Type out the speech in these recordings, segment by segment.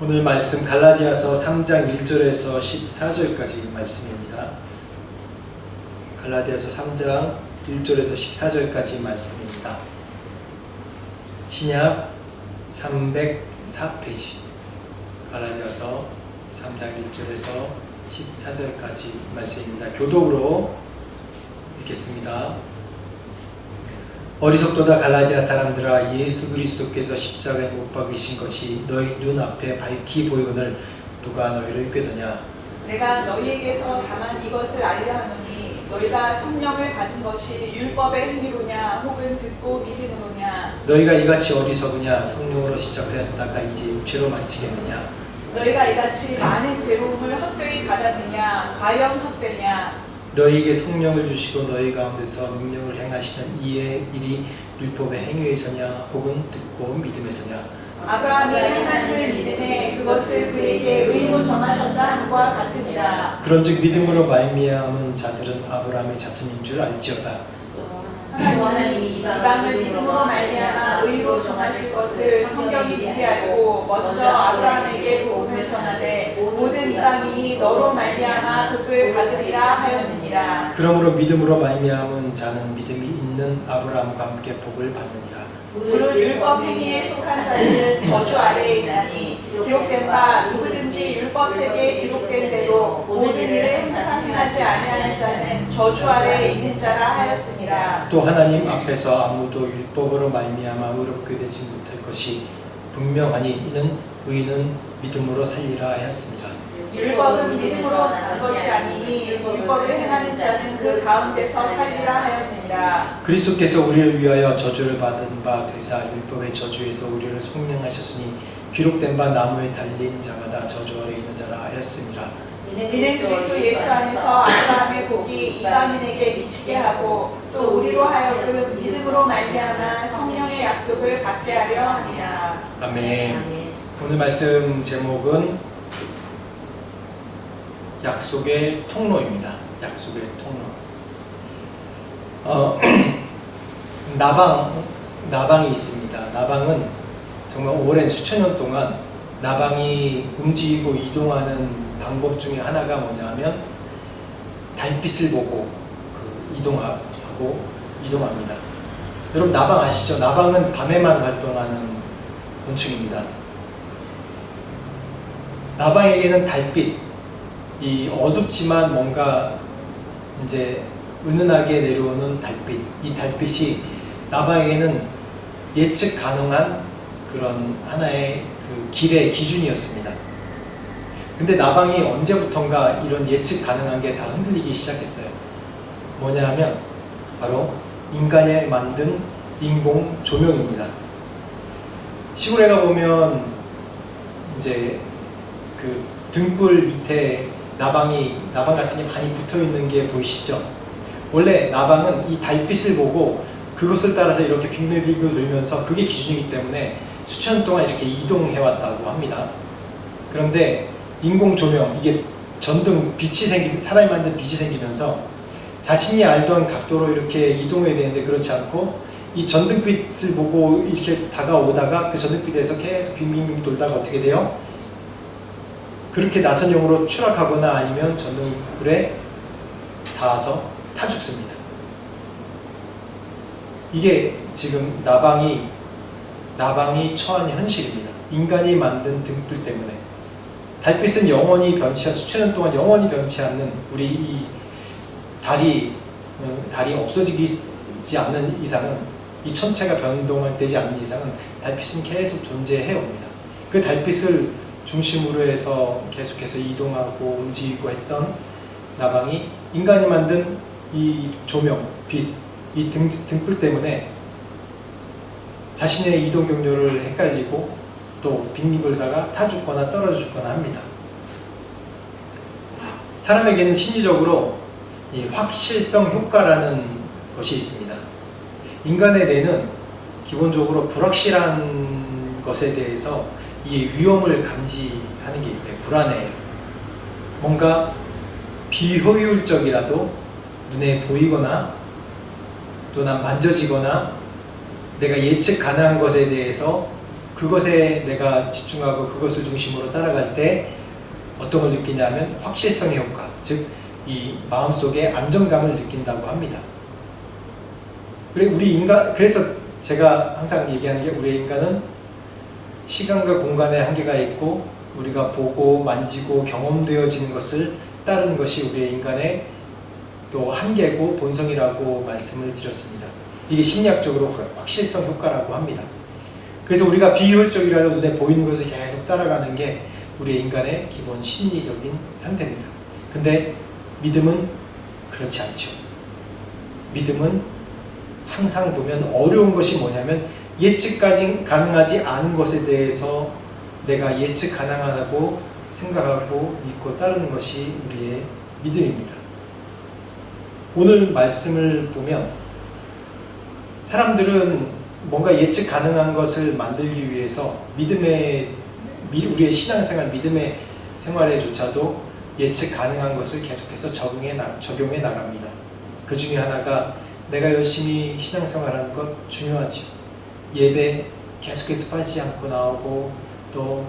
오늘 말씀 갈라디아서 3장 1절에서 14절까지 말씀입니다. 갈라디아서 3장 1절에서 14절까지 말씀입니다. 신약 304페이지 갈라디아서 3장 1절에서 14절까지 말씀입니다. 교독으로 읽겠습니다. 어리석도다 갈라디아 사람들아, 예수 그리스도께서 십자가에 못 박히신 것이 너희 눈앞에 밝히 보이거늘 누가 너희를 꾀더냐? 내가 너희에게서 다만 이것을 알려 하노니 너희가 성령을 받은 것이 율법의 행위로냐 혹은 듣고 믿음으로냐? 너희가 이같이 어리석으냐? 성령으로 시작하였다가 이제 육체로 마치겠느냐? 너희가 이같이 많은 괴로움을 헛되이 받았느냐? 과연 헛되냐? 너희에게 성령을 주시고 너희 가운데서 능력을 행하시는 이의 일이 율법의 행위에서냐 혹은 듣고 믿음에서냐? 아브라함이 하나님을 믿음에 그것을 그에게 의로 정하셨다 함과 같으니라. 그런즉 믿음으로 말미암은 자들은 아브라함의 자손인 줄 알지어다. 하나님이 이방을 믿음으로 말미암아 의로 정하실 것을 성경이 미리 알고 먼저 아브라함에게 복음을 전하되 모든 이방인이 너로 말미암아 복을 받으리라 하였느니라. 그러므로 믿음으로 말미암은 자는 믿음이 있는 아브라함과 함께 복을 받느니라. 무릇 율법 행위에 속한 자들은 저주 아래에 있나니 기록된 바 누구든지 율법 책에 기록된 대로 모든 일을 행하지 아니하는 자는 저주 아래에 있는 자라 하였습니다. 또 하나님 앞에서 아무도 율법으로 말미암아 의롭게 되지 못할 것이 분명하니 이는 의인은 믿음으로 살리라 하였습니다. 율법은 믿음으로 난 것이 아니니 율법을 행하는 자는 그 가운데서 살리라 하였느니라. 그리스도께서 우리를 위하여 저주를 받은 바 되사 율법의 저주에서 우리를 속량하셨으니 기록된 바 나무에 달린 자마다 저주 아래 있는 자라 하였습니다. 이는 그리스도 예수 안에서 아브라함의 복이 이방인에게 미치게 하고 또 우리로 하여금 믿음으로 말미암아 성령의 약속을 받게 하려 함이라. 아멘. 오늘 말씀 제목은 약속의 통로입니다. 약속의 통로. 나방이 있습니다. 나방은 정말 오랜 수천 년 동안 나방이 움직이고 이동하는 방법 중에 하나가 뭐냐면 달빛을 보고 이동합니다. 여러분 나방 아시죠? 나방은 밤에만 활동하는 곤충입니다. 나방에게는 달빛, 이 어둡지만 뭔가 이제 은은하게 내려오는 달빛, 이 달빛이 나방에게는 예측 가능한 그런 하나의 그 길의 기준이었습니다. 근데 나방이 언제부턴가 이런 예측 가능한 게 다 흔들리기 시작했어요. 뭐냐 하면 바로 인간이 만든 인공 조명입니다. 시골에 가보면 이제 그 등불 밑에 나방 같은 게 많이 붙어 있는 게 보이시죠? 원래 나방은 이 달빛을 보고 그것을 따라서 이렇게 빙글빙글 돌면서 그게 기준이기 때문에 수천 년 동안 이렇게 이동해 왔다고 합니다. 그런데 인공 조명, 이게 전등 사람이 만든 빛이 생기면서 자신이 알던 각도로 이렇게 이동해야 되는데 그렇지 않고 이 전등빛을 보고 이렇게 다가오다가 그 전등빛에서 계속 빙빙빙 돌다가 어떻게 돼요? 그렇게 나선형으로 추락하거나 아니면 전등불에 닿아서 타 죽습니다. 이게 지금 나방이 처한 현실입니다. 인간이 만든 등불 때문에. 달빛은 수천 년 동안 영원히 변치 않는 우리 이 달이 없어지지 않는 이상은, 이 천체가 변동되지 않는 이상은 달빛은 계속 존재해 옵니다. 그 달빛을 중심으로 해서 계속해서 이동하고 움직이고 했던 나방이 인간이 만든 이 조명, 빛, 이 등불 때문에 자신의 이동 경로를 헷갈리고 또 빙빙 돌다가 타 죽거나 떨어져 죽거나 합니다. 사람에게는 심리적으로 이 확실성 효과라는 것이 있습니다. 인간의 뇌는 기본적으로 불확실한 것에 대해서 이 위험을 감지하는 게 있어요. 불안해요. 뭔가 비효율적이라도 눈에 보이거나 또는 만져지거나 내가 예측 가능한 것에 대해서 그것에 내가 집중하고 그것을 중심으로 따라갈 때 어떤 걸 느끼냐면 확실성의 효과, 즉 이 마음속에 안정감을 느낀다고 합니다. 그래서 제가 항상 얘기하는 게 우리의 인간은 시간과 공간의 한계가 있고 우리가 보고 만지고 경험되어지는 것을 따르는 것이 우리의 인간의 또 한계고 본성이라고 말씀을 드렸습니다. 이게 심리학적으로 확실성 효과라고 합니다. 그래서 우리가 비효율적이라도 눈에 보이는 것을 계속 따라가는 게 우리의 인간의 기본 심리적인 상태입니다. 근데 믿음은 그렇지 않죠. 믿음은 항상 보면 어려운 것이 뭐냐면 예측까지 가능하지 않은 것에 대해서 내가 예측 가능하다고 생각하고 믿고 따르는 것이 우리의 믿음입니다. 오늘 말씀을 보면 사람들은 뭔가 예측 가능한 것을 만들기 위해서 우리의 신앙생활, 믿음의 생활에조차도 예측 가능한 것을 계속해서 적용해 나갑니다. 그 중에 하나가 내가 열심히 신앙생활하는 것 중요하죠. 예배 계속해서 빠지지 않고 나오고 또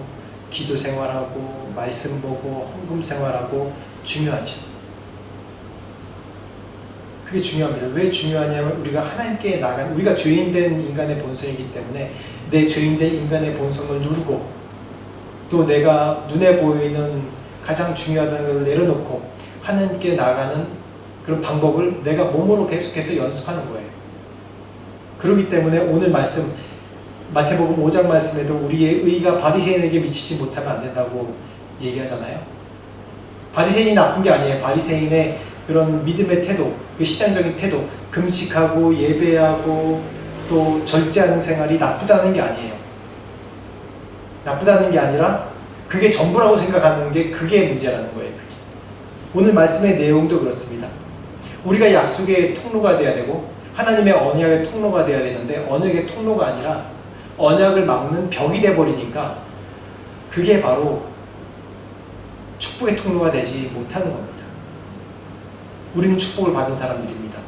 기도 생활하고 말씀 보고 헌금 생활하고 중요하죠. 그게 중요합니다. 왜 중요하냐면 우리가 하나님께 나간 우리가 죄인된 인간의 본성이기 때문에 내 죄인된 인간의 본성을 누르고 또 내가 눈에 보이는 가장 중요하다는 것을 내려놓고 하나님께 나가는 그런 방법을 내가 몸으로 계속해서 연습하는 거예요. 그렇기 때문에 오늘 말씀 마태복음 5장 말씀에도 우리의 의가 바리새인에게 미치지 못하면 안 된다고 얘기하잖아요. 바리새인이 나쁜 게 아니에요. 바리새인의 그런 믿음의 태도, 그 신앙적인 태도, 금식하고 예배하고 또 절제하는 생활이 나쁘다는 게 아니에요. 나쁘다는 게 아니라 그게 전부라고 생각하는 게 그게 문제라는 거예요. 그게. 오늘 말씀의 내용도 그렇습니다. 우리가 약속의 통로가 돼야 되고 하나님의 언약의 통로가 돼야 되는데 언약의 통로가 아니라 언약을 막는 벽이 돼버리니까 그게 바로 축복의 통로가 되지 못하는 겁니다. 우리는 축복을 받은 사람들입니다.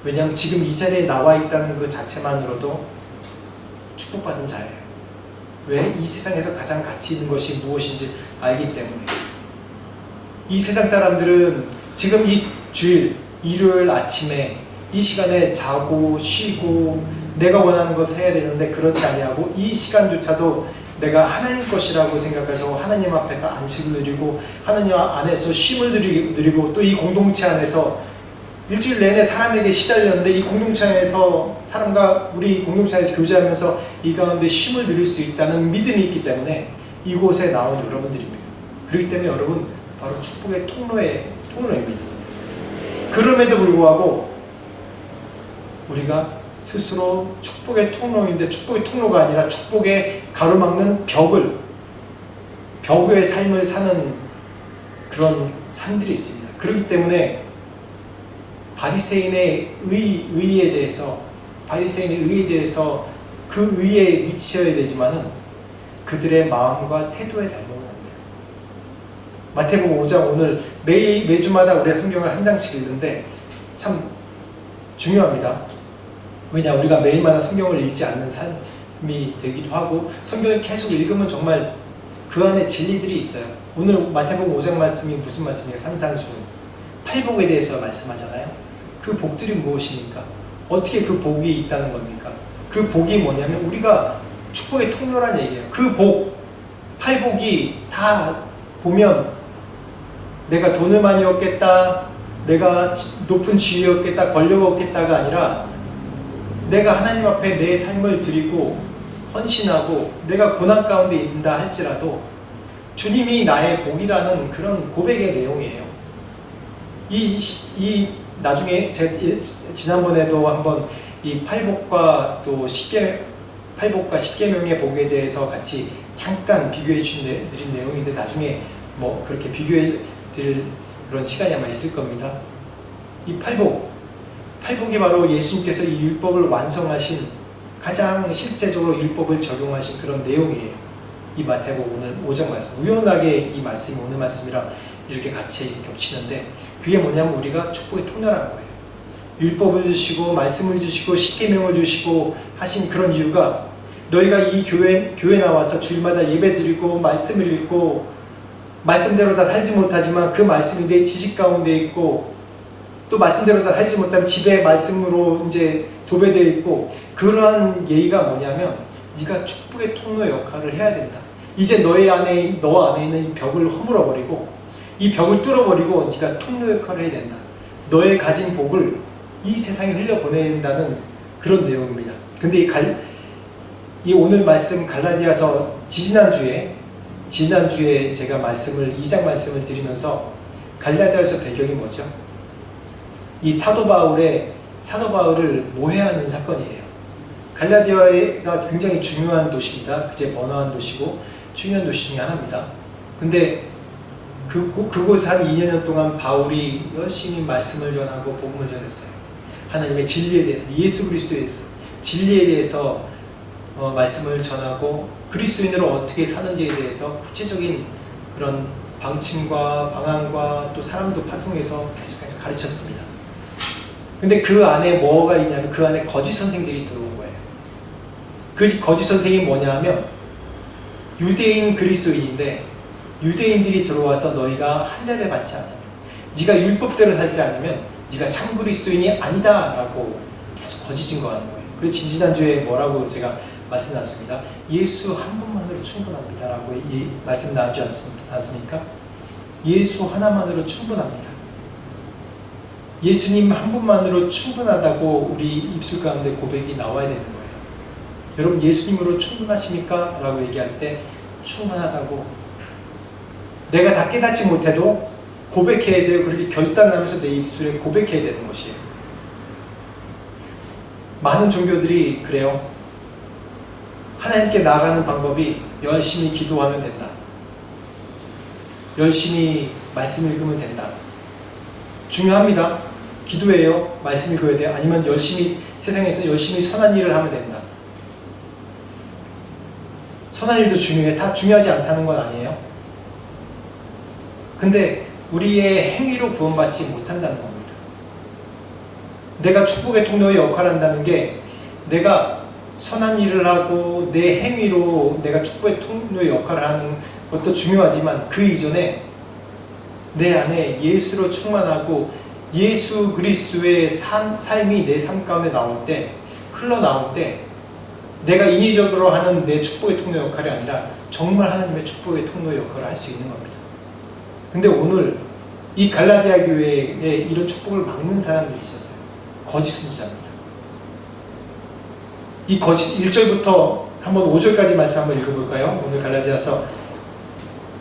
왜냐하면 지금 이 자리에 나와 있다는 그 자체만으로도 축복받은 자예요. 왜? 이 세상에서 가장 가치 있는 것이 무엇인지 알기 때문에. 이 세상 사람들은 지금 이 주일, 일요일 아침에 이 시간에 자고 쉬고 내가 원하는 것을 해야 되는데 그렇지 아니하고 이 시간조차도 내가 하나님 것이라고 생각해서 하나님 앞에서 안식을 누리고 하나님 안에서 쉼을 누리고 또 이 공동체 안에서 일주일 내내 사람에게 시달렸는데 이 공동체 안에서 사람과 우리 공동체 안에서 교제하면서 이 가운데 쉼을 누릴 수 있다는 믿음이 있기 때문에 이곳에 나온 여러분들입니다. 그렇기 때문에 여러분 바로 축복의 통로입니다. 그럼에도 불구하고 우리가 스스로 축복의 통로인데 축복의 통로가 아니라 축복의 가로막는 벽의 삶을 사는 그런 삶들이 있습니다. 그렇기 때문에 바리새인의 의에 대해서 그 의에 미쳐야 되지만은 그들의 마음과 태도에 닮으면 안 돼요. 마태복음 5장 오늘 매주마다 우리가 성경을 한 장씩 읽는데 참 중요합니다. 왜냐 우리가 매일마다 성경을 읽지 않는 삶이 되기도 하고 성경을 계속 읽으면 정말 그 안에 진리들이 있어요. 오늘 마태복음 5장 말씀이 무슨 말씀이에요? 산산수훈 팔복에 대해서 말씀하잖아요. 그 복들이 무엇입니까? 어떻게 그 복이 있다는 겁니까? 그 복이 뭐냐면 우리가 축복의 통로란 얘기예요. 그 복, 팔복이 다 보면 내가 돈을 많이 얻겠다, 내가 높은 지위 얻겠다, 권력 얻겠다가 아니라 내가 하나님 앞에 내 삶을 드리고 헌신하고 내가 고난 가운데 있다 할지라도 주님이 나의 복이라는 그런 고백의 내용이에요. 나중에 제가 지난번에도 한번 이 팔복과 또 팔복과 십계명의 복에 대해서 같이 잠깐 비교해 드린 내용인데 나중에 뭐 그렇게 비교해 드릴 그런 시간이 아마 있을 겁니다. 이 팔복이 바로 예수님께서 이 율법을 완성하신 가장 실제적으로 율법을 적용하신 그런 내용이에요. 이 마태복음 5장 말씀. 우연하게 이 말씀이 오늘 말씀이랑 이렇게 같이 겹치는데 그게 뭐냐면 우리가 축복의 통로라는 거예요. 율법을 주시고 말씀을 주시고 십계명을 주시고 하신 그런 이유가 너희가 이 교회 나와서 주일마다 예배드리고 말씀을 읽고 말씀대로 다 살지 못하지만 그 말씀이 내 지식 가운데 있고 또 말씀대로 다 살지 못하면 집에 말씀으로 이제 도배되어 있고 그러한 예의가 뭐냐면 네가 축복의 통로 역할을 해야 된다. 이제 너 안에 있는 이 벽을 허물어버리고 이 벽을 뚫어버리고 네가 통로 역할을 해야 된다. 너의 가진 복을 이 세상에 흘려보낸다는 그런 내용입니다. 근데 이 오늘 말씀 갈라디아서 지지난주에 제가 2장 말씀을 드리면서 갈라디아서 배경이 뭐죠? 이 사도 바울을 모해하는 사건이에요. 갈라디아가 굉장히 중요한 도시입니다. 이제 번화한 도시고 중요한 도시 중에 하나입니다. 근데 그곳에 한 2년 동안 바울이 열심히 말씀을 전하고 복음을 전했어요. 하나님의 진리에 대해서, 예수 그리스도에 대해서, 진리에 대해서 말씀을 전하고 그리스도인으로 어떻게 사는지에 대해서 구체적인 그런 방침과 방안과 또 사람도 파송해서 계속해서 가르쳤습니다. 근데 그 안에 뭐가 있냐면 그 안에 거짓 선생들이 들어온 거예요. 그 거짓 선생이 뭐냐 하면 유대인 그리스도인인데 유대인들이 들어와서 너희가 할례를 받지 않으면 네가 율법대로 살지 않으면 네가 참 그리스도인이 아니다 라고 계속 거짓 증거하는 거예요. 그래서 지난주에 뭐라고 제가 말씀드렸습니다. 예수 한 분만으로 충분합니다 라고 말씀 나왔지 않습니까? 예수 하나만으로 충분합니다. 예수님 한 분만으로 충분하다고 우리 입술 가운데 고백이 나와야 되는 거예요. 여러분 예수님으로 충분하십니까? 라고 얘기할 때 충분하다고 내가 다 깨닫지 못해도 고백해야 되고 그렇게 결단하면서 내 입술에 고백해야 되는 것이에요. 많은 종교들이 그래요. 하나님께 나아가는 방법이 열심히 기도하면 된다. 열심히 말씀 읽으면 된다. 중요합니다. 기도해요. 말씀 읽어야 돼요. 아니면 세상에서 열심히 선한 일을 하면 된다. 선한 일도 중요해. 다 중요하지 않다는 건 아니에요. 근데 우리의 행위로 구원받지 못한다는 겁니다. 내가 축복의 통로의 역할을 한다는 게 내가 선한 일을 하고 내 행위로 내가 축복의 통로의 역할을 하는 것도 중요하지만 그 이전에 내 안에 예수로 충만하고 예수 그리스도의 삶이 내 삶 가운데 흘러나올 때 내가 인위적으로 하는 내 축복의 통로 역할이 아니라 정말 하나님의 축복의 통로 역할을 할 수 있는 겁니다. 근데 오늘 이 갈라디아 교회에 이런 축복을 막는 사람들이 있었어요. 거짓 선지자입니다. 이 거짓 1절부터 한번 5절까지 말씀 한번 읽어볼까요? 오늘 갈라디아서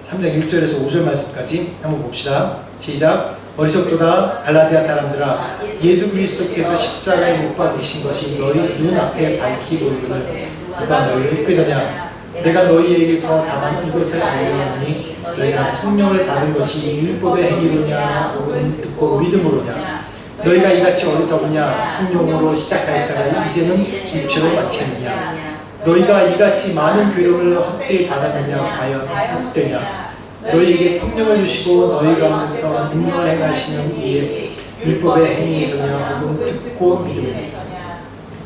3장 1절에서 5절 말씀까지 한번 봅시다. 시작. 어리석도다 갈라디아 사람들아 예수 그리스도께서 십자가에 못 박히신 것이 너희 눈앞에 밝히 보이거늘 누가 너희를 꾀더냐. 내가 너희에게서 다만 이것을 알려하니 너희가 성령을 받은 것이 율법의 행위로냐 혹은 듣고 믿음으로냐. 너희가 이같이 어리석으냐. 성령으로 시작하였다가 이제는 육체로 마치느냐. 너희가 이같이 많은 교육을 헛되이 받았느냐. 과연 헛되냐. 너희에게 성령을 주시고 너희 가운데서 능력을 행하시는 이의 율법의 행위에서냐 혹은 듣고 믿음에서냐.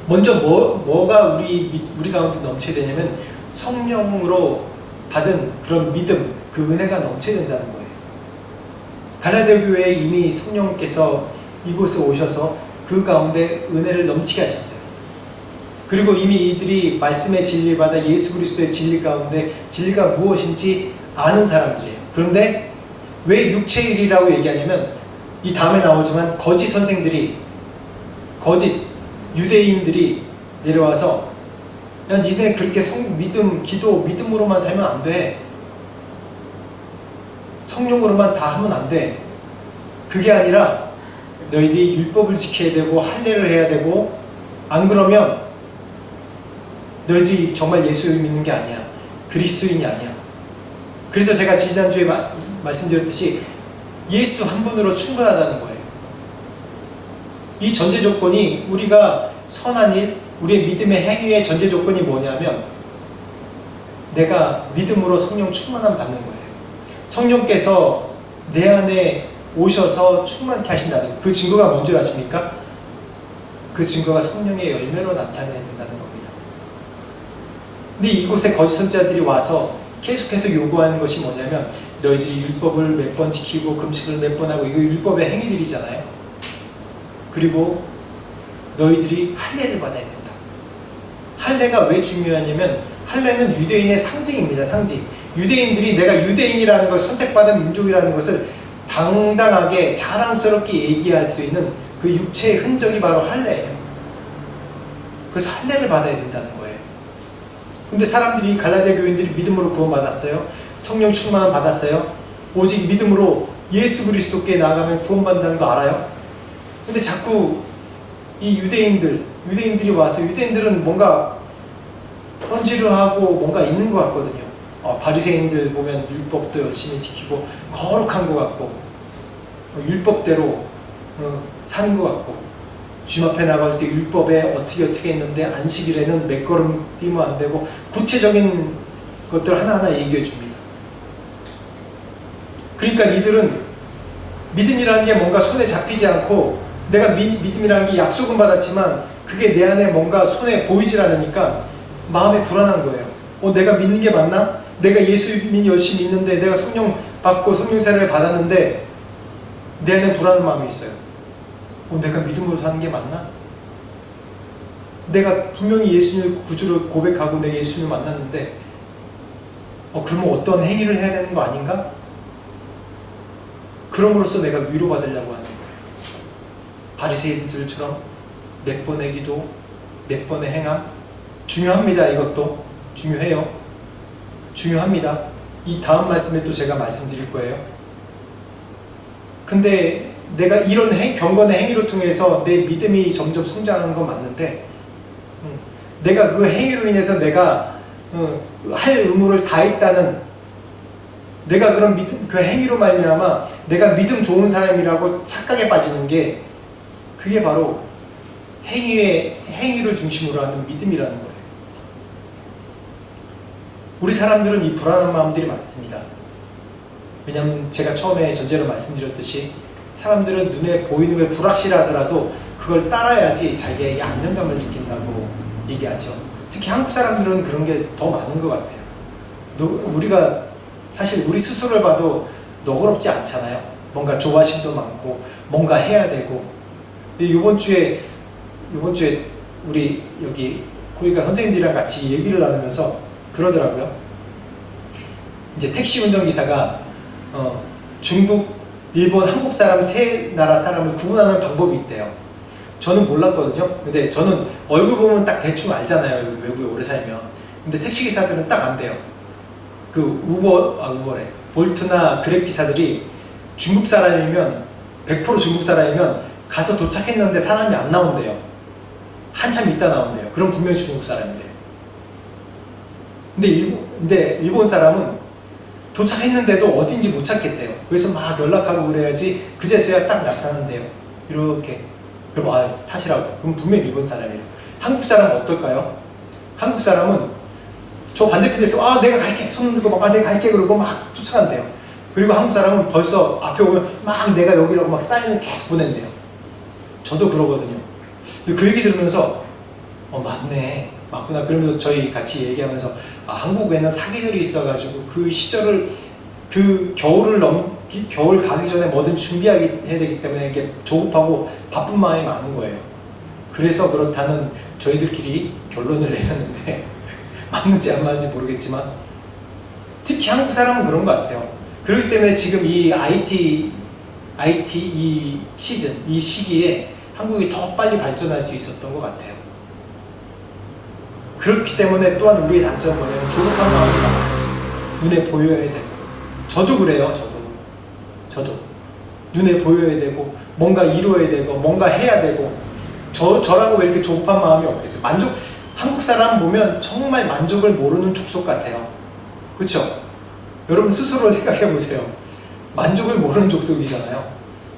먼저 뭐가 우리 가운데 넘쳐야 되냐면 성령으로 받은 그런 믿음, 그 은혜가 넘쳐야 된다는 거예요. 갈라디아 교회에 이미 성령께서 이곳에 오셔서 그 가운데 은혜를 넘치게 하셨어요. 그리고 이미 이들이 말씀의 진리를 받아 예수 그리스도의 진리 가운데 진리가 무엇인지 아는 사람들이에요. 그런데 왜 육체일이라고 얘기하냐면 이 다음에 나오지만 거짓 선생들이 거짓 유대인들이 내려와서 야 니네 그렇게 믿음, 기도, 믿음으로만 살면 안 돼. 성령으로만 다 하면 안 돼. 그게 아니라 너희들이 율법을 지켜야 되고 할례를 해야 되고 안 그러면 너희들이 정말 예수를 믿는 게 아니야. 그리스도인이 아니야. 그래서 제가 지난주에 말씀드렸듯이 예수 한 분으로 충분하다는 거예요. 이 전제 조건이 우리가 선한 일, 우리의 믿음의 행위의 전제 조건이 뭐냐면 내가 믿음으로 성령 충만함 받는 거예요. 성령께서 내 안에 오셔서 충만케 하신다는 그 증거가 뭔지 아십니까? 그 증거가 성령의 열매로 나타내야 된다는 겁니다. 근데 이곳에 거짓 선지자들이 와서 계속해서 요구하는 것이 뭐냐면 너희들이 율법을 몇 번 지키고 금식을 몇 번 하고 이거 율법의 행위들이잖아요. 그리고 너희들이 할례를 받아야 된다. 할례가 왜 중요하냐면 할례는 유대인의 상징입니다. 상징. 유대인들이 내가 유대인이라는 걸 선택받은 민족이라는 것을 당당하게 자랑스럽게 얘기할 수 있는 그 육체의 흔적이 바로 할례예요. 그래서 할례를 받아야 된다는 거예요. 근데 사람들이 갈라디아 교인들이 믿음으로 구원받았어요. 성령 충만을 받았어요. 오직 믿음으로 예수 그리스도께 나아가면 구원받는다는 거 알아요? 근데 자꾸 이 유대인들이 와서 유대인들은 뭔가 헌지르하고 뭔가 있는 것 같거든요. 바리새인들 보면 율법도 열심히 지키고 거룩한 것 같고 율법대로 사는 것 같고 주님 앞에 나갈 때 율법에 어떻게 했는데 안식일에는 몇 걸음 뛰면 안 되고 구체적인 것들 하나하나 얘기해 줍니다. 그러니까 이들은 믿음이라는 게 뭔가 손에 잡히지 않고 내가 믿음이라는 게 약속은 받았지만 그게 내 안에 뭔가 손에 보이질 않으니까 마음이 불안한 거예요. 내가 믿는 게 맞나? 내가 예수 열심히 믿는데 내가 성령 받고 성령세례를 받았는데 내 안에 불안한 마음이 있어요. 내가 믿음으로 사는 게 맞나? 내가 분명히 예수님을 구주로 고백하고 내가 예수님을 만났는데 그러면 어떤 행위를 해야 되는 거 아닌가? 그럼으로써 내가 위로받으려고 하는 거예요. 바리새인들처럼 몇 번의 기도, 몇 번의 행함 중요합니다. 이것도 중요해요. 중요합니다. 이 다음 말씀에 또 제가 말씀드릴 거예요. 근데 내가 이런 경건의 행위로 통해서 내 믿음이 점점 성장하는 건 맞는데 내가 그 행위로 인해서 내가 할 의무를 다했다는 내가 그런 믿음, 그 행위로 말미암아 내가 믿음 좋은 사람이라고 착각에 빠지는 게 그게 바로 행위를 중심으로 하는 믿음이라는 거예요. 우리 사람들은 이 불안한 마음들이 많습니다. 왜냐하면 제가 처음에 전제로 말씀드렸듯이 사람들은 눈에 보이는 게 불확실하더라도 그걸 따라야지 자기에게 안정감을 느낀다고 얘기하죠. 특히 한국 사람들은 그런 게 더 많은 것 같아요. 우리가 사실 우리 스스로를 봐도 너그럽지 않잖아요. 뭔가 조바심도 많고 뭔가 해야 되고. 이번 주에 우리 여기 고위가 선생님들이랑 같이 얘기를 나누면서 그러더라고요. 이제 택시 운전기사가 중국, 일본, 한국 사람 세 나라 사람을 구분하는 방법이 있대요. 저는 몰랐거든요. 근데 저는 얼굴 보면 딱 대충 알잖아요. 외국에 오래 살면. 근데 택시기사들은 딱 안 돼요. 그 우버래. 볼트나 그랩 기사들이 중국 사람이면 100% 중국 사람이면 가서 도착했는데 사람이 안 나온대요. 한참 있다 나온대요. 그럼 분명히 중국 사람이래요. 근데 일본 사람은 도착했는데도 어딘지 못 찾겠대요. 그래서 막 연락하고 그래야지 그제서야 딱 나타난대요. 이렇게. 그럼 탓이라고. 그럼 분명히 일본 사람이에요. 한국 사람은 어떨까요? 한국 사람은 저 반대편에서 내가 갈게 손 들고 막 내가 갈게 그러고 막 쫓아간대요. 그리고 한국 사람은 벌써 앞에 오면 막 내가 여기라고 막 사인을 계속 보낸대요. 저도 그러거든요. 근데 그 얘기 들으면서 맞네, 맞구나. 그러면서 저희 같이 얘기하면서 한국에는 사계절이 있어가지고 그 시절을 그 겨울 가기 전에 뭐든 준비해야 되기 때문에 이게 조급하고 바쁜 마음이 많은 거예요. 그래서 그렇다는 저희들끼리 결론을 내렸는데 맞는지 안 맞는지 모르겠지만 특히 한국 사람은 그런 것 같아요. 그렇기 때문에 지금 이 IT 이 시즌, 이 시기에 한국이 더 빨리 발전할 수 있었던 것 같아요. 그렇기 때문에 또한 우리의 단점은 뭐냐면 조급한 마음이 많아요. 눈에 보여야 되고. 저도 그래요. 저도 눈에 보여야 되고 뭔가 이루어야 되고 뭔가 해야 되고. 저라고 왜 이렇게 조급한 마음이 없겠어요? 한국 사람 보면 정말 만족을 모르는 족속 같아요. 그렇죠? 여러분 스스로 생각해 보세요. 만족을 모르는 족속이잖아요.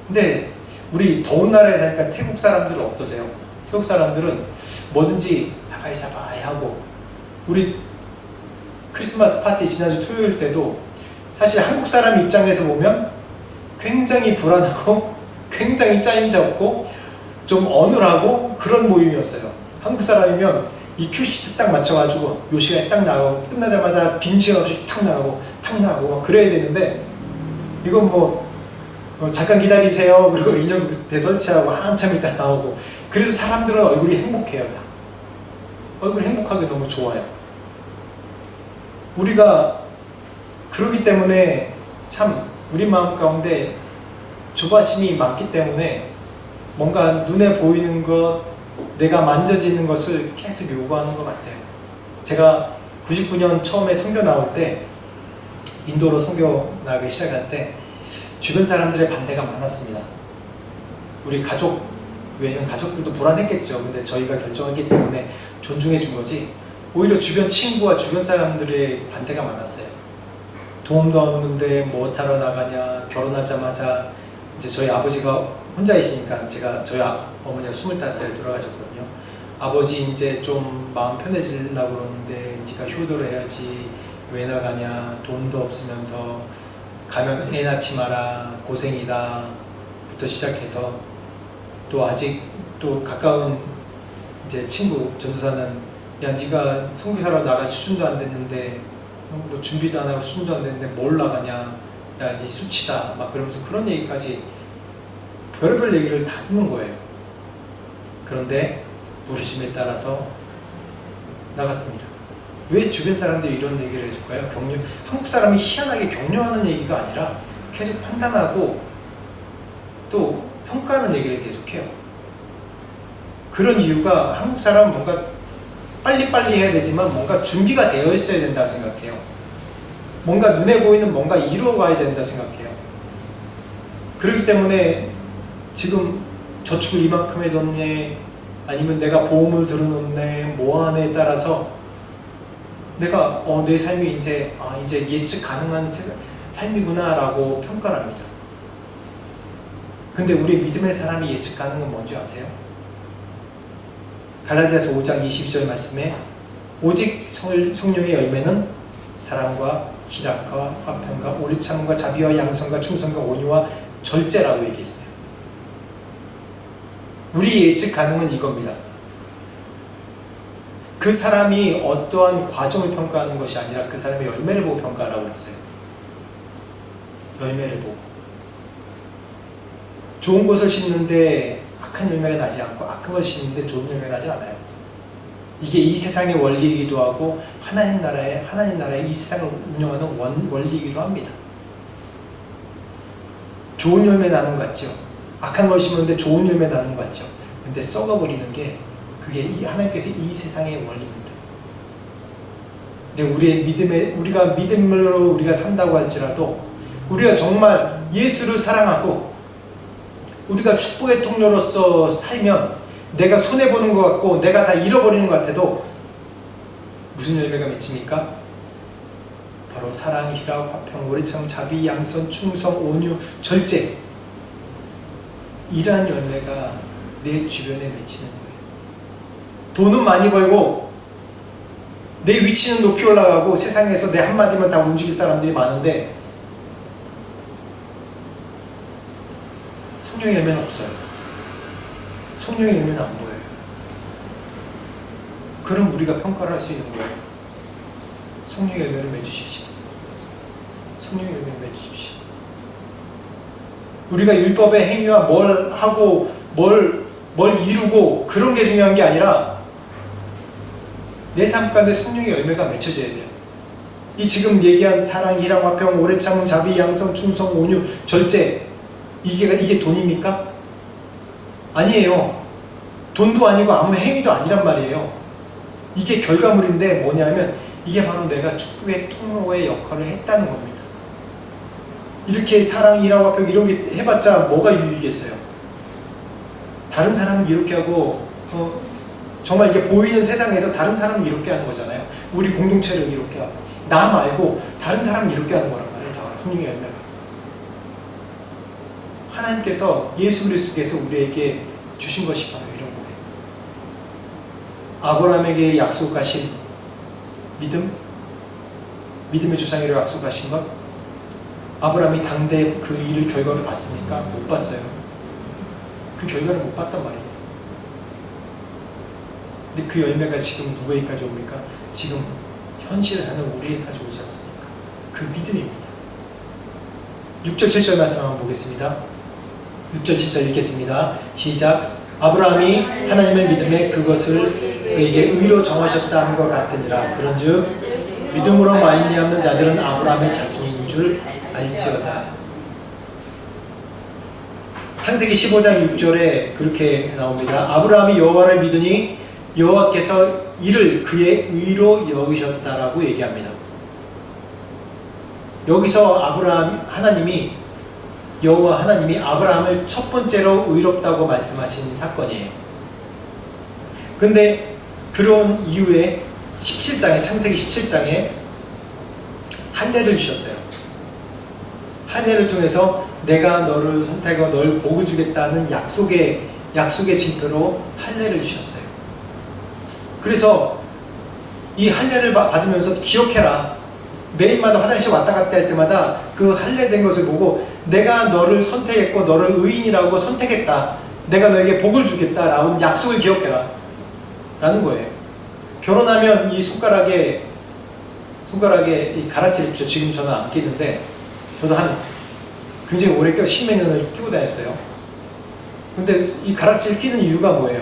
근데 우리 더운 나라에 사니까 태국 사람들은 어떠세요? 태국 사람들은 뭐든지 사바이 하고, 우리 크리스마스 파티 지난주 토요일 때도 사실 한국 사람 입장에서 보면 굉장히 불안하고 굉장히 짜임새 없고 좀 어눌하고 그런 모임이었어요. 한국 사람이면 이 큐 시트 딱 맞춰가지고 요 시간에 딱 나가고 끝나자마자 빈 시간 없이 탁 나가고 그래야 되는데 이건 뭐 잠깐 기다리세요. 그리고 인형 대설치하고 한참 있다 나오고. 그래도 사람들은 얼굴이 행복해요. 다. 얼굴이 행복하게 너무 좋아요. 우리가 그러기 때문에 참 우리 마음 가운데 조바심이 많기 때문에 뭔가 눈에 보이는 것, 내가 만져지는 것을 계속 요구하는 것 같아요. 제가 99년 처음에 선교 나올 때 인도로 선교 나가기 시작할 때 주변 사람들의 반대가 많았습니다. 우리 가족 외에는 가족들도 불안했겠죠. 근데 저희가 결정했기 때문에 존중해 준 거지. 오히려 주변 친구와 주변 사람들의 반대가 많았어요. 도움도 없는데 뭐 하러 나가냐. 결혼하자마자 이제 저희 아버지가 혼자이시니까 저희 어머니가 25살에 돌아가셨거든요. 아버지 이제 좀 마음 편해지려고 그러는데 네가 효도를 해야지. 왜 나가냐. 돈도 없으면서 가면 애 낳지 마라. 고생이다. 부터 시작해서 또 아직 또 가까운 이제 친구 전도사는 야 네가 선교사로 나갈 수준도 안 됐는데 뭐 준비도 안 하고 수준도 안 됐는데 뭘 나가냐. 야 네 수치다. 막 그러면서 그런 얘기까지 별의별 얘기를 다 듣는 거예요. 그런데 부르심에 따라서 나갔습니다. 왜 주변 사람들이 이런 얘기를 해줄까요? 한국 사람이 희한하게 격려하는 얘기가 아니라 계속 판단하고 또 평가하는 얘기를 계속해요. 그런 이유가 한국 사람은 뭔가 빨리빨리 해야 되지만 뭔가 준비가 되어 있어야 된다고 생각해요. 뭔가 눈에 보이는 뭔가 이루어가야 된다고 생각해요. 그렇기 때문에 지금 저축을 이만큼 해뒀네, 아니면 내가 보험을 들어놓네, 뭐하네에 따라서 내가 내 삶이 이제 예측 가능한 삶이구나 라고 평가를 합니다. 근데 우리 믿음의 사람이 예측 가능한 건 뭔지 아세요? 갈라디아서 5장 22절 말씀에 오직 성령의 열매는 사랑과 희락과 화평과 오래 참음과 자비와 양선과 충성과 온유와 절제라고 얘기했어요. 우리 예측 가능은 이겁니다. 그 사람이 어떠한 과정을 평가하는 것이 아니라 그 사람의 열매를 보고 평가하라고 했어요. 열매를 보고. 좋은 것을 심는데 악한 열매가 나지 않고 악한 것을 심는데 좋은 열매가 나지 않아요. 이게 이 세상의 원리이기도 하고 하나님 나라의 이 세상을 운영하는 원리이기도 합니다. 좋은 열매 나는 것 같죠? 악한 걸 심었는데 좋은 열매 나는 것 같죠? 근데 썩어버리는 게 그게 하나님께서 이 세상의 원리입니다. 근데 우리가 믿음으로 우리가 산다고 할지라도 우리가 정말 예수를 사랑하고 우리가 축복의 통로로서 살면 내가 손해보는 것 같고 내가 다 잃어버리는 것 같아도 무슨 열매가 맺힙니까? 바로 사랑, 희락, 화평, 오래 참, 자비, 양선, 충성, 온유, 절제. 이러한 열매가 내 주변에 맺히는 거예요. 돈은 많이 벌고 내 위치는 높이 올라가고 세상에서 내 한마디만 다 움직일 사람들이 많은데 성령의 열매는 없어요. 성령의 열매는 안 보여요. 그럼 우리가 평가를 할 수 있는 거예요. 성령의 열매를 맺으십시오. 성령의 열매를 맺으십시오. 우리가 율법의 행위와 뭘 하고 뭘 이루고 그런 게 중요한 게 아니라 내 삶 가운데 성령의 열매가 맺혀져야 돼요. 이 지금 얘기한 사랑, 희락, 화평, 오래 참음, 자비, 양선, 충성, 온유, 절제, 이게 돈입니까? 아니에요. 돈도 아니고 아무 행위도 아니란 말이에요. 이게 결과물인데 뭐냐면 이게 바로 내가 축복의 통로의 역할을 했다는 겁니다. 이렇게 사랑, 희락, 화평 이런 게 해봤자 뭐가 유익이겠어요? 다른 사람은 이렇게 하고 정말 이게 보이는 세상에서 다른 사람은 이렇게 하는 거잖아요. 우리 공동체를 이렇게 하고 나 말고 다른 사람은 이렇게 하는 거란 말이에요. 다 성령의 열매가. 하나님께서 예수 그리스도께서 우리에게 주신 것이 바로 이런 거예요. 아브라함에게 약속하신 믿음의 조상이라고 약속하신 것, 아브라함이 당대 그 일을 결과를 봤습니까? 못 봤어요. 그 결과를 못 봤단 말이에요. 근데 그 열매가 지금 누구에게까지 옵니까? 지금 현실하는 우리에게까지 오지 않습니까? 그 믿음입니다. 6절 7절 말씀 한번 보겠습니다. 6절 7절 읽겠습니다. 시작. 아브라함이 하나님을 믿음에 그것을 그에게 의로 정하셨다 함과 같으니라. 그런즉 믿음으로 말미암는 자들은 아브라함의 자손인 줄 알지어다. 창세기 15장 6절에 그렇게 나옵니다. 아브라함이 여호와를 믿으니 여호와께서 이를 그의 의로 여기셨다라고 얘기합니다. 여기서 여호와 하나님이 아브라함을 첫 번째로 의롭다고 말씀하신 사건이에요. 근데 그런 이후에 17장에 창세기 17장에 할례를 주셨어요. 할례를 통해서 내가 너를 선택하고 널 복을 주겠다는 약속의 징표로 할례를 주셨어요. 그래서 이 할례를 받으면서 기억해라. 매일마다 화장실 왔다 갔다 할 때마다 그 할례된 것을 보고 내가 너를 선택했고 너를 의인이라고 선택했다. 내가 너에게 복을 주겠다라는 약속을 기억해라. 라는 거예요. 결혼하면 이 손가락에 이 가락지를 끼죠. 지금 저는 안 끼는데 저도 굉장히 오래 십몇 년을 끼고 다녔어요. 근데 이 가락지를 끼는 이유가 뭐예요?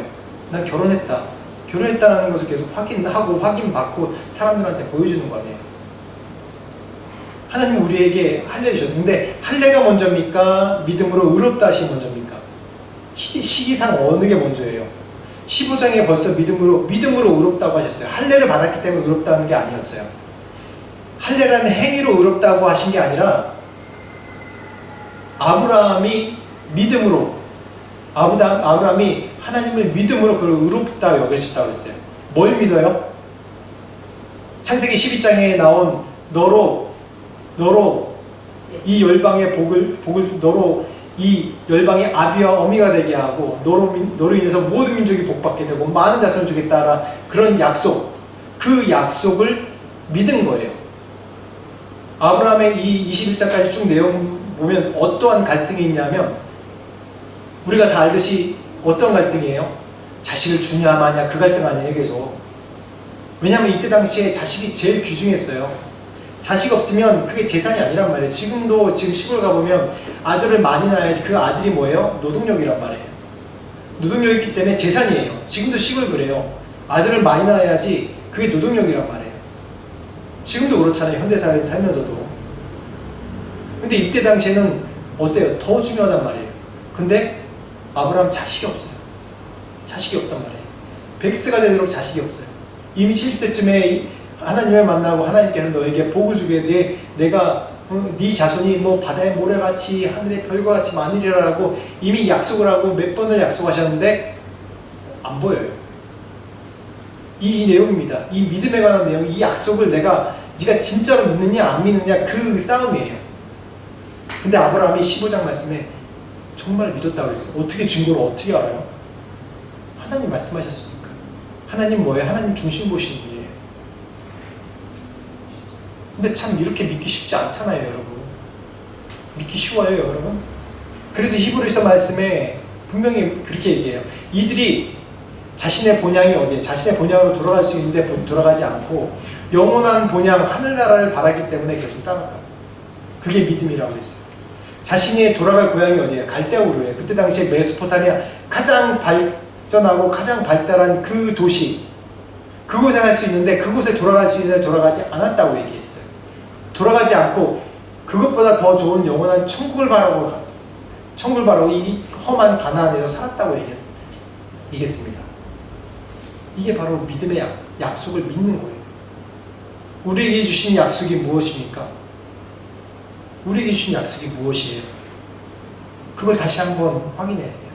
난 결혼했다는 것을 계속 확인받고 사람들한테 보여주는 거 아니에요. 하나님은 우리에게 할례를 주셨는데 할례가 먼저입니까? 믿음으로 의롭다 하심이 먼저입니까? 시기상 어느 게 먼저예요? 15장에 벌써 믿음으로 의롭다고 하셨어요. 할례를 받았기 때문에 의롭다는 게 아니었어요. 할례라는 행위로 의롭다고 하신 게 아니라 아브라함이 하나님을 믿음으로 그를 의롭다 여겨졌다고 했어요. 뭘 믿어요? 창세기 12장에 나온 너로 이 열방의 너로 이 열방의 아비와 어미가 되게 하고 너로 인해서 모든 민족이 복받게 되고 많은 자손을 주겠다라 그런 약속, 그 약속을 믿은 거예요. 아브라함의 이 21장까지 쭉 내용 보면 어떠한 갈등이 있냐면 우리가 다 알듯이 어떤 갈등이에요? 자식을 주냐 마냐 그 갈등 아니에요 계속. 왜냐하면 이때 당시에 자식이 제일 귀중했어요. 자식 없으면 그게 재산이 아니란 말이에요. 지금 시골 가보면 아들을 많이 낳아야지 그 아들이 뭐예요? 노동력이란 말이에요. 노동력이기 때문에 재산이에요. 지금도 시골 그래요. 아들을 많이 낳아야지 그게 노동력이란 말이에요. 지금도 그렇잖아요. 현대사회에 살면서도. 근데 이때 당시에는 어때요? 더 중요하단 말이에요. 근데 아브라함 자식이 없어요. 자식이 없단 말이에요. 백세가 되도록 자식이 없어요. 이미 70세쯤에 하나님을 만나고 하나님께서 너에게 복을 주게 내가 네 자손이 뭐 바다의 모래같이 하늘의 별과 같이 많으리라고 이미 약속을 하고 몇 번을 약속하셨는데 안 보여요. 이 내용입니다. 이 믿음에 관한 내용, 이 약속을 네가 진짜로 믿느냐 안 믿느냐 그 싸움이에요. 근데 아브라함이 15장 말씀에 정말 믿었다고 그랬어요. 어떻게 증거를 어떻게 알아요? 하나님 말씀하셨으니까. 하나님 뭐예요? 하나님 중심 보시는 분이에요. 근데 참 이렇게 믿기 쉽지 않잖아요, 여러분. 믿기 쉬워요, 여러분? 그래서 히브리서 말씀에 분명히 그렇게 얘기해요. 이들이 자신의 본향이 어디에? 자신의 본향으로 돌아갈 수 있는데 돌아가지 않고 영원한 본향, 하늘나라를 바라기 때문에 계속 따라가. 그게 믿음이라고 했어요. 자신이 돌아갈 고향이 어디에요? 갈대아우르예요. 그때 당시에 메소포타미아 가장 발전하고 가장 발달한 그 도시, 그곳에 갈 수 있는데 그곳에 돌아갈 수 있는데 돌아가지 않았다고 얘기했어요. 돌아가지 않고 그것보다 더 좋은 영원한 천국을 바라고 이 험한 가나안에서 살았다고 얘기했습니다. 이게 바로 믿음의 약속을 믿는 거예요. 우리에게 주신 약속이 무엇입니까? 우리에게 주신 약속이 무엇이에요? 그걸 다시 한번 확인해야 돼요.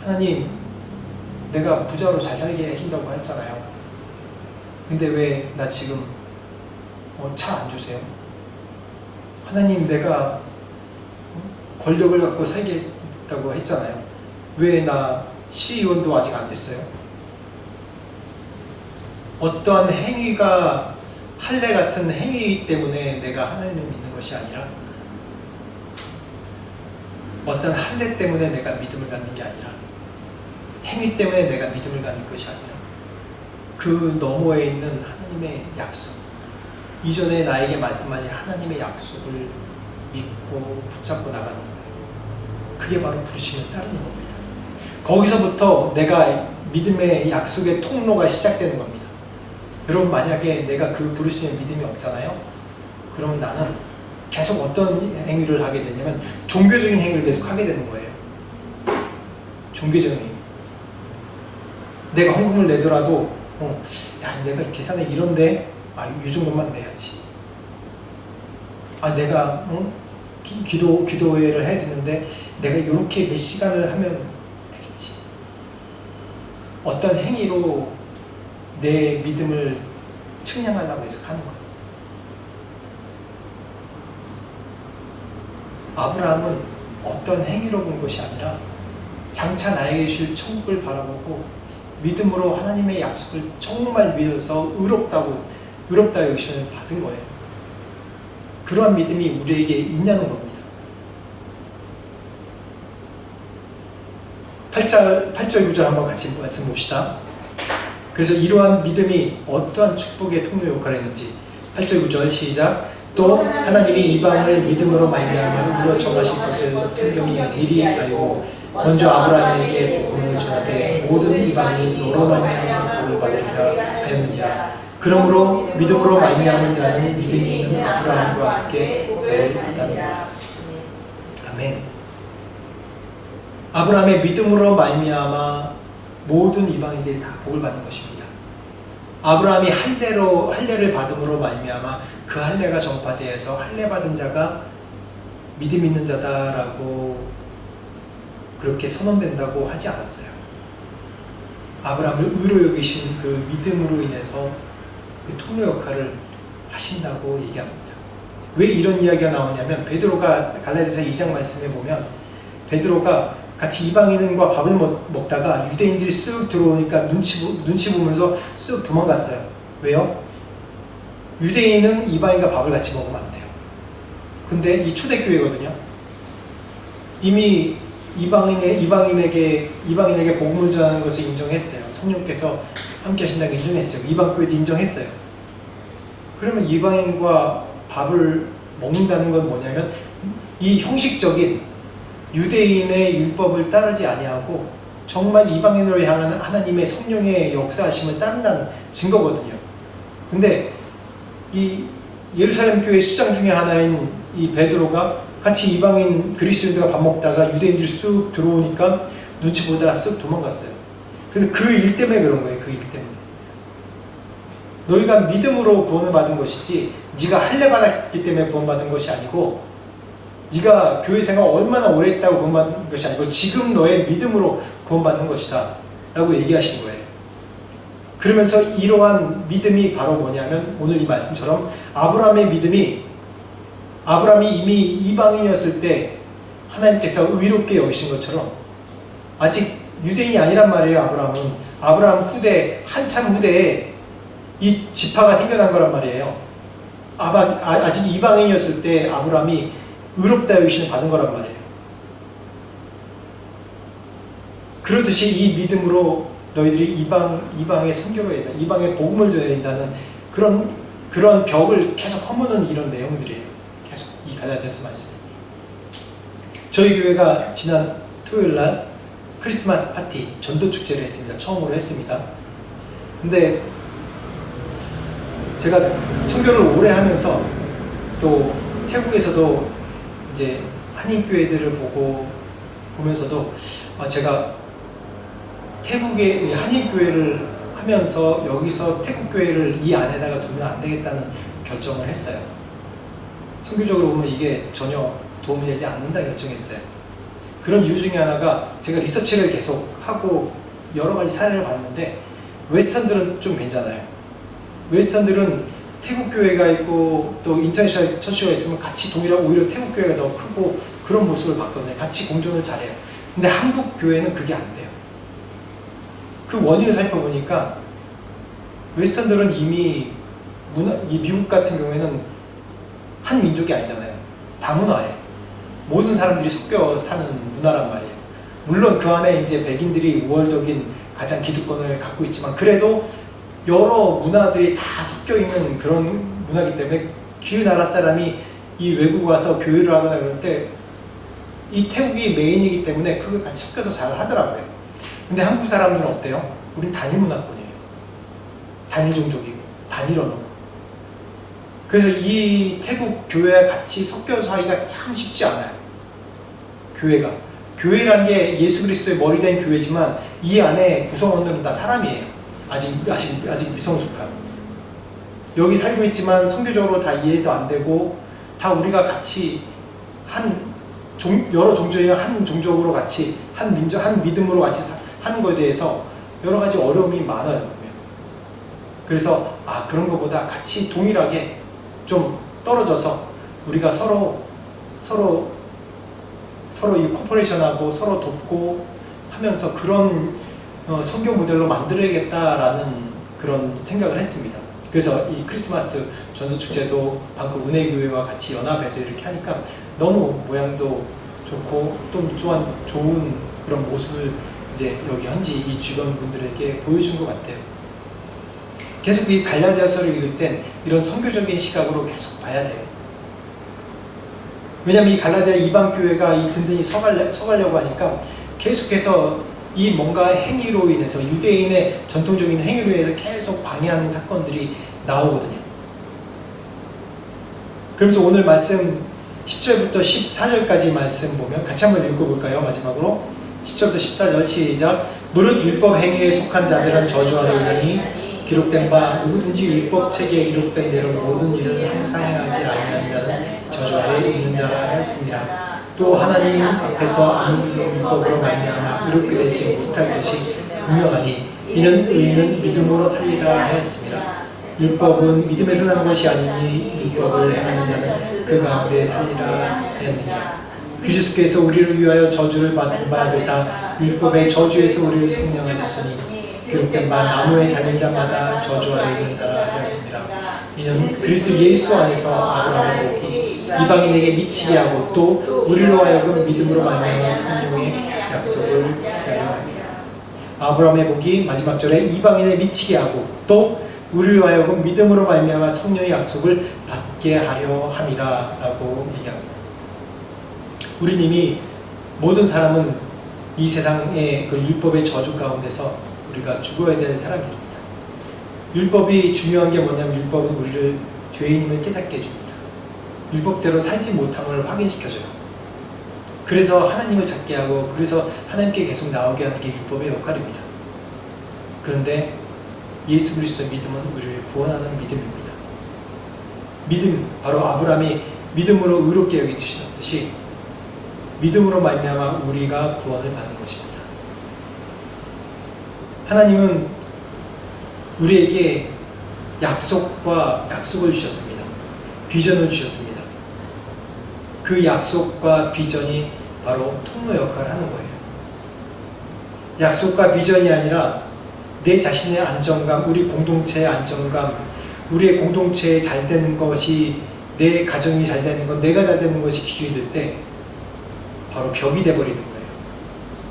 하나님, 내가 부자로 잘 살게 해준다고 했잖아요. 근데 왜 나 지금 차 안 주세요? 하나님, 내가 권력을 갖고 살겠다고 했잖아요. 왜 나 시의원도 아직 안 됐어요? 어떠한 행위가 할례 같은 행위 때문에 내가 하나님을 믿는 것이 아니라 어떤 할례 때문에 내가 믿음을 갖는 게 아니라 행위 때문에 내가 믿음을 갖는 것이 아니라 그 너머에 있는 하나님의 약속, 이전에 나에게 말씀하신 하나님의 약속을 믿고 붙잡고 나가는 거예요. 그게 바로 부르심을 따르는 겁니다. 거기서부터 내가 믿음의 약속의 통로가 시작되는 겁니다. 여러분, 만약에 내가 그 부르심의 믿음이 없잖아요. 그러면 나는 계속 어떤 행위를 하게 되냐면 종교적인 행위를 계속 하게 되는 거예요. 종교적인 행위. 내가 헌금을 내더라도 야, 내가 계산에 이런데 이 정도만 내야지. 내가 기도회를 해야 되는데 내가 이렇게 몇 시간을 하면 되겠지. 어떤 행위로 내 믿음을 측량하려고 해서 하는 거예요. 아브라함은 어떤 행위로 본 것이 아니라 장차 나에게 주실 천국을 바라보고 믿음으로 하나님의 약속을 정말 믿어서 의롭다 여기심을 받은 거예요. 그러한 믿음이 우리에게 있냐는 겁니다. 8절 9절 한번 같이 말씀 봅시다. 그래서 이러한 믿음이 어떠한 축복의 통로 역할을 했는지 8절 9절 시작. 또 하나님이 이방을 믿음으로 말미암아 이루어 정하신 것을 성경이 미리 알고 먼저 아브라함에게 복음을 전하되 모든 이방이 너로 말미암아 복을 받으리라 하였느니라. 그러므로 믿음으로 말미암은 자는 믿음이 있는 아브라함과 함께 복을 받았느니라. 아멘. 아브라함의 믿음으로 말미암아 모든 이방인들이 다 복을 받는 것입니다. 아브라함이 할례를 받음으로 말미암아 그 할례가 전파되어서 할례 받은 자가 믿음 있는 자다라고 그렇게 선언된다고 하지 않았어요. 아브라함을 의로 여기신 그 믿음으로 인해서 그 통로 역할을 하신다고 얘기합니다. 왜 이런 이야기가 나오냐면 베드로가 갈라디아서 2장 말씀에 보면 베드로가 같이 이방인과 밥을 먹다가 유대인들이 쓱 들어오니까 눈치 보면서 쓱 도망갔어요. 왜요? 유대인은 이방인과 밥을 같이 먹으면 안 돼요. 근데 이 초대교회거든요. 이미 이방인에게 복음을 전하는 것을 인정했어요. 성령께서 함께 하신다고 인정했어요. 이방교회도 인정했어요. 그러면 이방인과 밥을 먹는다는 건 뭐냐면 이 형식적인 유대인의 율법을 따르지 아니하고 정말 이방인으로 향한 하나님의 성령의 역사하심을 따른다는 증거거든요. 근데 이 예루살렘 교회 수장 중에 하나인 이 베드로가 같이 이방인 그리스도인들과 밥 먹다가 유대인들이 쑥 들어오니까 눈치 보다가 쓱 도망갔어요. 그래서 그 일 때문에 그런 거예요. 그 일 때문에. 너희가 믿음으로 구원을 받은 것이지 네가 할례 받았기 때문에 구원받은 것이 아니고 네가 교회 생활 얼마나 오래 했다고 구원받은 것이 아니고 지금 너의 믿음으로 구원받는 것이다 라고 얘기하신 거예요. 그러면서 이러한 믿음이 바로 뭐냐면 오늘 이 말씀처럼 아브라함의 믿음이 아브라함이 이미 이방인이었을 때 하나님께서 의롭게 여기신 것처럼 아직 유대인이 아니란 말이에요. 아브라함 후대 한참 후대에 이 지파가 생겨난 거란 말이에요. 아직 이방인이었을 때 아브라함이 의롭다 여기심을 받은 거란 말이에요. 그러듯이 이 믿음으로 너희들이 이방의 선교로 해야 된다. 이방의 복음을 전해야 된다는 그런 벽을 계속 허무는 이런 내용들이에요. 계속 이 갈라디아서 말씀. 저희 교회가 지난 토요일날 크리스마스 파티 전도 축제를 했습니다. 처음으로 했습니다. 근데 제가 선교를 오래 하면서 또 태국에서도 이제 한인교회들을 보면서도 제가 태국의 한인교회를 하면서 여기서 태국교회를 이 안에다가 두면 안 되겠다는 결정을 했어요. 선교적으로 보면 이게 전혀 도움이 되지 않는다 결정했어요. 그런 이유 중에 하나가 제가 리서치를 계속 하고 여러 가지 사례를 봤는데 웨스턴들은 좀 괜찮아요. 웨스턴들은 태국교회가 있고 또 인터내셔널 처치가 있으면 같이 동일하고 오히려 태국교회가 더 크고 그런 모습을 봤거든요. 같이 공존을 잘해요. 근데 한국 교회는 그게 안 돼요. 그 원인을 살펴보니까 웨스턴들은 이미 이 미국 같은 경우에는 한 민족이 아니잖아요. 다문화예요. 모든 사람들이 섞여 사는 문화란 말이에요. 물론 그 안에 이제 백인들이 우월적인 가장 기득권을 갖고 있지만 그래도 여러 문화들이 다 섞여 있는 그런 문화이기 때문에 그 나라 사람이 이 외국 와서 교회를 하거나 그럴 때 이 태국이 메인이기 때문에 그걸 같이 섞여서 잘 하더라고요. 근데 한국 사람들은 어때요? 우린 단일 문화권이에요. 단일 종족이고 단일 언어. 그래서 이 태국 교회와 같이 섞여서 하기가 참 쉽지 않아요. 교회란 게 예수 그리스도의 머리 된 교회지만 이 안에 구성원들은 다 사람이에요. 아직 미성숙한. 여기 살고 있지만 선교적으로 다 이해도 안 되고 다 우리가 같이 여러 종족의 한 종족으로 같이 한 민족, 한 믿음으로 같이 하는 것에 대해서 여러 가지 어려움이 많아요. 그래서 그런 것보다 같이 동일하게 좀 떨어져서 우리가 서로 이 코퍼레이션하고 서로 돕고 하면서 그런 선교 모델로 만들어야겠다라는 그런 생각을 했습니다. 그래서 이 크리스마스 전도축제도 방콕 은혜교회와 같이 연합해서 이렇게 하니까 너무 모양도 좋고 또 또한 좋은 그런 모습을 이제 여기 현지 이 주변 분들에게 보여준 것 같아요. 계속 이 갈라디아서를 읽을 땐 이런 선교적인 시각으로 계속 봐야 돼요. 왜냐하면 이 갈라디아 이방교회가 이 든든히 서가려고 하니까 계속해서 이 뭔가 행위로 인해서 유대인의 전통적인 행위로 인해서 계속 방해하는 사건들이 나오거든요. 그래서 오늘 말씀 10절부터 14절까지 말씀 보면 같이 한번 읽어볼까요? 마지막으로 10절부터 14절 시작. 무릇 율법 행위에 속한 자들은 저주 아래 있나니 기록된 바 누구든지 율법 책에 기록된 대로 모든 일을 항상 행하지 아니하는 자는 저주 아래 있는 자라 하였습니다. 또 하나님 앞에서 아무 일로 율법으로 말미암아 의롭게 되지 못할 것이 분명하니 이는 의인은 믿음으로 살리라 하였습니다. 율법은 믿음에서 난 것이 아니니 율법을 행하는 자는 그 가운데 살리라 하였느니라. 그리스도께서 우리를 위하여 저주를 받은 바 되사 율법의 저주에서 우리를 속량하셨으니 기록된 바 나무에 달린 자마다 저주 아래 있는 자라 하였습니다. 이는 그리스도 예수 안에서 아브라함의 복이 이방인에게 미치게 하고 또 우리로 하여금 믿음으로 말미암아 성령의 약속을 받게 하려 합니다. 아브라함의 복이 마지막 절에 이방인에 미치게 하고 또 우리로 하여금 믿음으로 말미암아 성령의 약속을 받게 하려 함이라 라고 얘기합니다. 우리 님이 모든 사람은 이 세상의 그 율법의 저주 가운데서 우리가 죽어야 될 사람입니다. 율법이 중요한 게 뭐냐면 율법은 우리를 죄인임을 깨닫게 해줍니다. 율법대로 살지 못함을 확인시켜줘요. 그래서 하나님을 찾게 하고 그래서 하나님께 계속 나오게 하는 게 율법의 역할입니다. 그런데 예수 그리스도의 믿음은 우리를 구원하는 믿음입니다. 믿음, 바로 아브라함이 믿음으로 의롭게 여기셨듯이 믿음으로 말미암아 우리가 구원을 받는 것입니다. 하나님은 우리에게 약속을 주셨습니다. 비전을 주셨습니다. 그 약속과 비전이 바로 통로 역할을 하는 거예요. 약속과 비전이 아니라 내 자신의 안정감, 우리 공동체의 안정감, 우리의 공동체에 잘 되는 것이 내 가정이 잘 되는 것, 내가 잘 되는 것이 기준이 될 때 바로 벽이 되어버리는 거예요.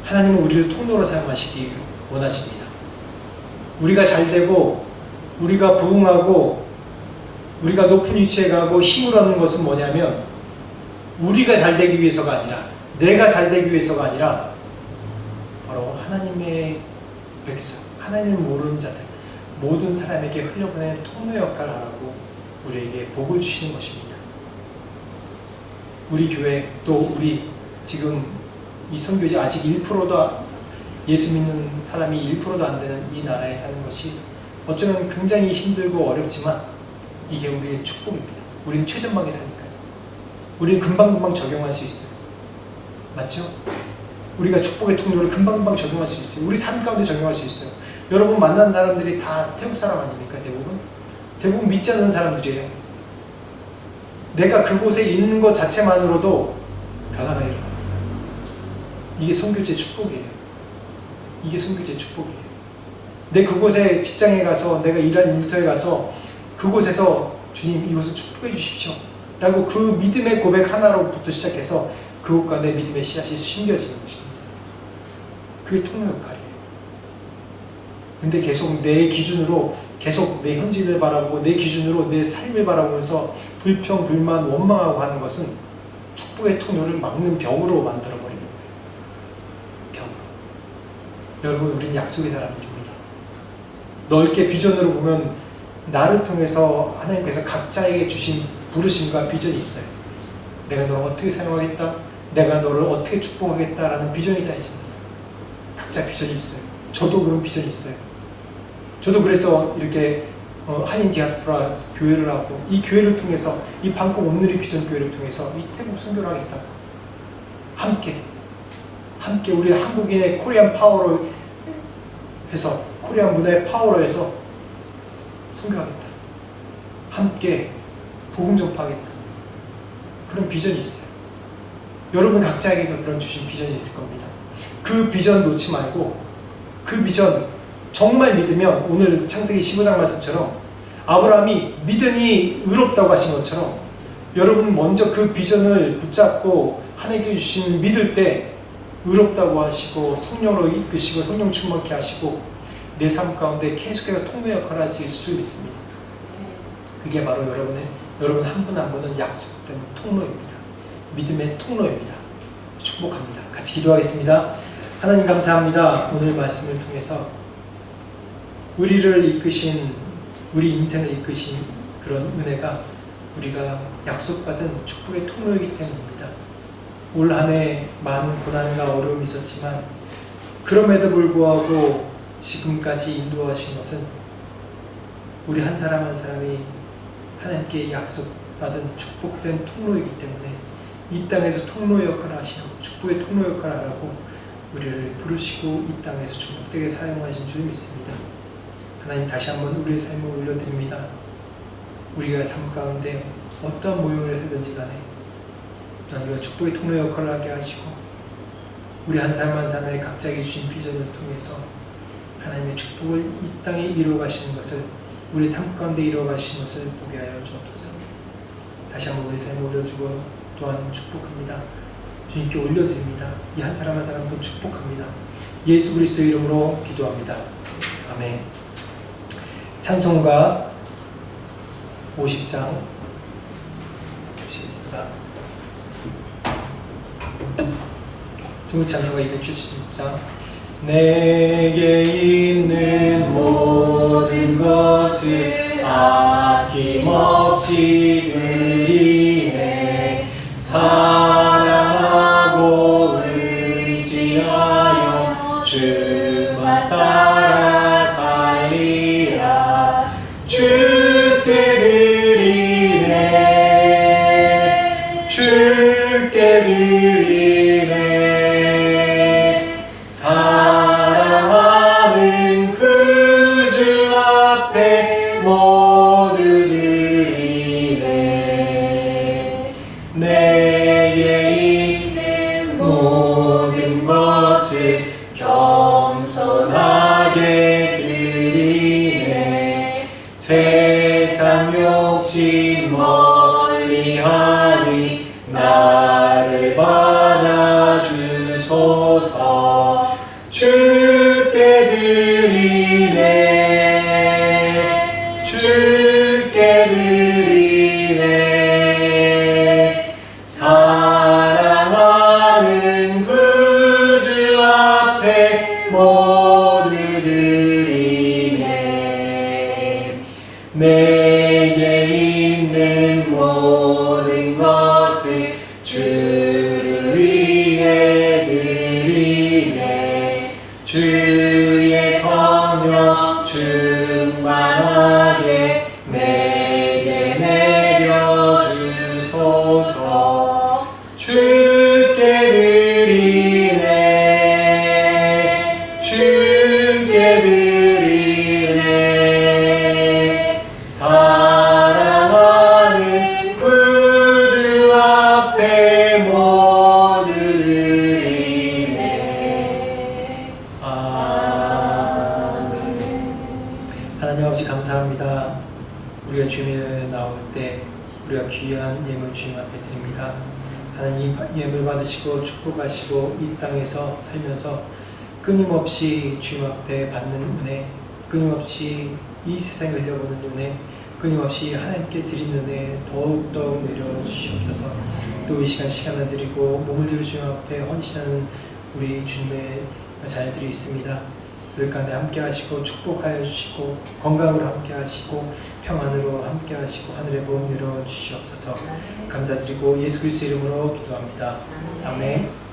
하나님은 우리를 통로로 사용하시기 원하십니다. 우리가 잘 되고 우리가 부흥하고 우리가 높은 위치에 가고 힘을 얻는 것은 뭐냐면 우리가 잘 되기 위해서가 아니라 내가 잘 되기 위해서가 아니라 바로 하나님의 백성, 하나님을 모르는 자들, 모든 사람에게 흘려보내는 통로 역할을 하라고 우리에게 복을 주시는 것입니다. 우리 교회 또 우리 지금 이 선교지 아직 1%도 예수 믿는 사람이 1%도 안 되는 이 나라에 사는 것이 어쩌면 굉장히 힘들고 어렵지만 이게 우리의 축복입니다. 우리는 최전방에 사니까요. 우리는 금방금방 적용할 수 있어요. 맞죠? 우리가 축복의 통로를 금방금방 적용할 수 있어요. 우리 삶 가운데 적용할 수 있어요. 여러분 만난 사람들이 다 태국 사람 아닙니까? 대부분 믿지 않는 사람들이에요. 내가 그곳에 있는 것 자체만으로도 변화가 일어납니다. 이게 선교지의 축복이에요. 이게 선교지의 축복이에요. 내 그곳에 직장에 가서 내가 일하는 일터에 가서 그곳에서 주님 이곳을 축복해 주십시오 라고 그 믿음의 고백 하나로부터 시작해서 그곳과 내 믿음의 씨앗이 심겨지는 것입니다. 그게 통로 역할이에요. 근데 계속 내 기준으로, 계속 내 현실을 바라보고 내 기준으로 내 삶을 바라보면서 불평, 불만, 원망하고 하는 것은 축복의 통로를 막는 벽으로 만들어버리는 거예요. 벽으로. 여러분, 우리는 약속의 사람들입니다. 넓게 비전으로 보면 나를 통해서 하나님께서 각자에게 주신 부르심과 비전이 있어요. 내가 너를 어떻게 사용하겠다, 내가 너를 어떻게 축복하겠다라는 비전이 다 있습니다. 각자 비전이 있어요. 저도 그런 비전이 있어요. 저도 그래서 이렇게 한인 디아스포라 교회를 하고, 이 교회를 통해서, 이 방콕 온누리 비전 교회를 통해서 이 태국 선교를 하겠다. 함께 우리 한국인의 코리안 파워로 해서, 코리안 문화의 파워로 해서 선교하겠다. 함께 복음 전파하겠다. 그런 비전이 있어요. 여러분 각자에게도 그런 주신 비전이 있을 겁니다. 그 비전 놓지 말고, 그 비전 정말 믿으면, 오늘 창세기 15장 말씀처럼 아브라함이 믿으니 의롭다고 하신 것처럼, 여러분 먼저 그 비전을 붙잡고 하나님께 주신 믿을 때 의롭다고 하시고 성령으로 이끄시고 성령 충만케 하시고 내 삶 가운데 계속해서 통로 역할을 할 수 있을 줄 믿습니다. 그게 바로 여러분 한 분 한 분은 약속된 통로입니다. 믿음의 통로입니다. 축복합니다. 같이 기도하겠습니다. 하나님 감사합니다. 오늘 말씀을 통해서 우리를 이끄신, 우리 인생을 이끄신 그런 은혜가 우리가 약속받은 축복의 통로이기 때문입니다. 올 한 해 많은 고난과 어려움이 있었지만 그럼에도 불구하고 지금까지 인도하신 것은 우리 한 사람 한 사람이 하나님께 약속받은 축복된 통로이기 때문에 이 땅에서 통로 역할을 하시고 축복의 통로 역할을 하라고 우리를 부르시고 이 땅에서 축복되게 사용하신 줄 믿습니다. 하나님, 다시 한번 우리의 삶을 올려드립니다. 우리가 삶 가운데 어떠한 모형을 살든지 간에 우리가 축복의 통로 역할을 하게 하시고 우리 한 사람 한 사람의 각자에게 주신 비전을 통해서 하나님의 축복을 이 땅에 이루어가시는 것을, 우리 삶 가운데 이루어가시는 것을 보게 하여 주옵소서. 다시 한번 우리 삶을 올려주고 또한 축복합니다. 주님께 올려드립니다. 이 한 사람 한 사람도 축복합니다. 예수 그리스도의 이름으로 기도합니다. 아멘. 찬송가 50장 보시겠습니다. 중국 찬송가 276장. 내게 있는 모든 것을 아낌없이 드리네. 사랑하고 의지하여 주만 따라 살리라. 주께 드리네. 주께 드리네. 사랑하는 그 주 앞에 모두 드리네. 내게 있는 모든 것을 겸손하게 드리네. 세상 욕심 멀리하니 나를 받아주소서. 주께 드리네. 주께 드리네. 사랑하는 그 주 앞에 모두 드리네. 내게 있는 모든 것을 주를 위해 드리네. 주의 성령 충만하게 내게 내려주소서. 주께 드리네. 주께 드리네. 사랑하는 그 주 앞에 모두 드리네. 아멘. 하나님 아버지 감사합니다. 우리가 주님에 나올 때 우리가 귀한 예물 주님 앞에 드립니다. 하나님 예물 받으시고 축복하시고 이 땅에서 살면서 끊임없이 주님 앞에 받는 은혜, 끊임없이 이 세상을 흘려보는 은혜, 끊임없이 하나님께 드리는 은혜 더욱더욱 내려주시옵소서. 또 이 시간을 드리고 몸을 들여 주님 앞에 헌신하는 우리 주님의 자녀들이 있습니다. 늘 가운데 함께 하시고 축복하여 주시고 건강으로 함께 하시고 평안으로 함께 하시고 하늘의 복 내려 주시옵소서. 감사드리고 예수 그리스도 이름으로 기도합니다. 아멘.